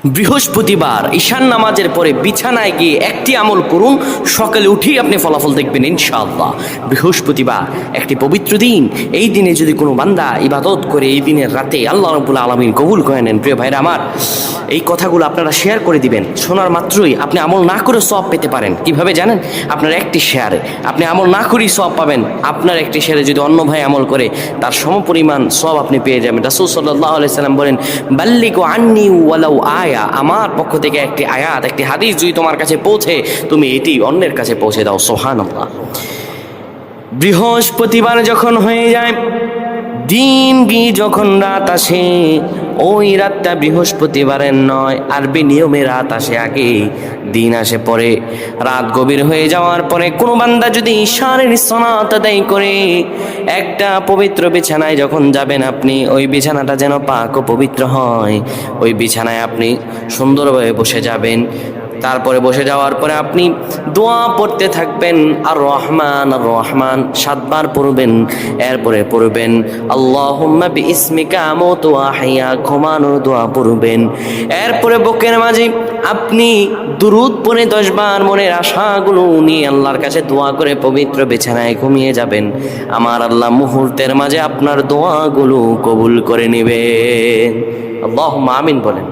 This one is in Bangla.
বৃহস্পতিবার ঈশান নামাজের পরে বিছানায় গিয়ে একটি আমল করুন, সকালে উঠেই আপনি ফলাফল দেখবেন ইনশাআল্লাহ। বৃহস্পতিবার একটি পবিত্র দিন, এই দিনে যদি কোনো বান্দা ইবাদত করে এই দিনের রাতে আল্লাহ রাব্বুল আলামিন কবুল করে নেন। প্রিয় ভাইরা আমার, এই কথাগুলো আপনারা শেয়ার করে দিবেন। শোনার মাত্রই আপনি আমল না করে সওয়াব পেতে পারেন। কিভাবে জানেন? আপনার একটি শেয়ারে আপনি আমল না করেই সওয়াব পাবেন। আপনার একটি শেয়ারে যদি অন্য ভাই আমল করে তার সমপরিমাণ সওয়াব আপনি পেয়ে যাবেন। রাসূল সাল্লাল্লাহু আলাইহি সাল্লাম বলেন, বাল্লিগু আন্নি ওয়ালাউ আয়া, আমার পক্ষ থেকে একটি আয়াত, একটি হাদিস যদি তোমার কাছে পৌঁছে, তুমি এটি অন্যের কাছে পৌঁছে দাও। সুবহানাল্লাহ। বৃহস্পতিবার যখন হয়ে যায়, দিন গিয়ে যখন রাত আসে, ওই রাতটা বৃহস্পতিবারের নয়, আরবি নিয়মে রাত আসে আগে, দিন আসে পরে। রাত গভীর হয়ে যাওয়ার পরে কোনো বান্দা যদি ঈশানের সালাত আদায় করে একটা পবিত্র বিছানায় যখন যাবেন আপনি, ওই বিছানাটা যেন পাক ও পবিত্র হয়। ওই বিছানায় আপনি সুন্দরভাবে বসে যাবেন। তারপরে বসে যাওয়ার পরে আপনি দোয়া পড়তে থাকবেন, আর রহমান আর রহমান 7 বার পড়বেন। এরপরে পড়বেন আল্লাহুম্মা বিইসমিকা আমুতু ওয়া আহইয়া, ঘুমানোর দোয়া পড়বেন। এরপরে বুকের মাঝে আপনি দুরূদ পড়ে 10 বার মনের আশাগুলো নিয়ে আল্লাহর কাছে দোয়া করে পবিত্র বিছানায় ঘুমিয়ে যাবেন। আমার আল্লাহ মুহূর্তের মাঝে আপনার দোয়াগুলো কবুল করে নেবেন। আল্লাহুম্মা আমিন বলেন।